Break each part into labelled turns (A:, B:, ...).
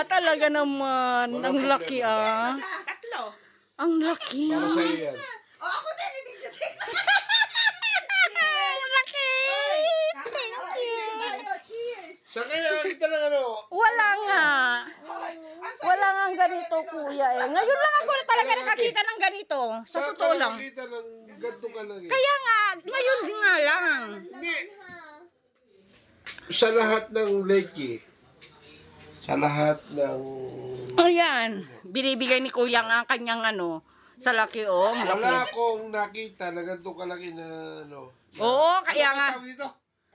A: talaga naman.
B: Walang
A: Ang laki
B: problema.
C: Tatlo.
A: Ang laki
B: Para sa iyo yan.
D: Oh, ako din, ibigyo din.
A: Ang laki. Thank
D: Oh,
A: you.
D: ibigyo kayo. Cheers.
B: Sa kaya kita ng ano.
A: Wala nga. Wala nga ganito, kuya eh. Ngayon lang ako talaga nakakita ng ganito. Sa totoo lang.
B: Kita ng ganito kalaki.
A: Kaya nga, ngayon nga lang.
B: Hindi. Sa lahat ng leki, sa lahat ng...
A: Ayan, binibigay ni kuya nga ang kanyang ano, sa laki oh. Ang laki.
B: Wala akong nakita na ganito kalaki na ano.
A: Oo, kaya
B: Ano
A: nga.
B: tawag dito?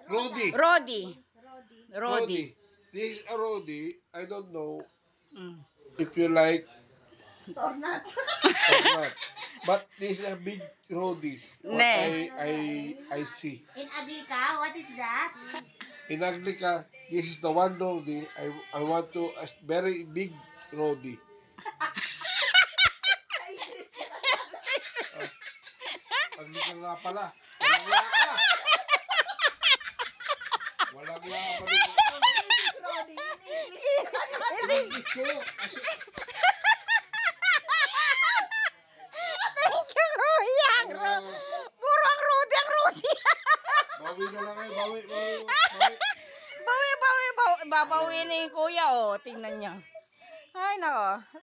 B: Rodi.
A: Rodi.
D: Rodi.
A: Rodi.
B: This is a Rodi. I don't know
A: Mm.
B: if you like
D: Or not.
B: or not. But this is a big Rodi. What
A: Ne.
B: I see.
E: In Aglica, what is that?
B: In Anglica, this is the one Rodi. I want to a very big Rodi.
D: Sa English.
B: Anglica nga pala. Walang nga ka. Walang nga ka pa rin.
D: English, Rodi. In English.
B: English ko. Kasi
A: Thank you, kuya. Puro ang Rodi, ang Rodi.
B: bawi na lang kayo. Bawi.
A: Bawi. Babawiin ni kuya oh. Tingnan niya. Ay, nako.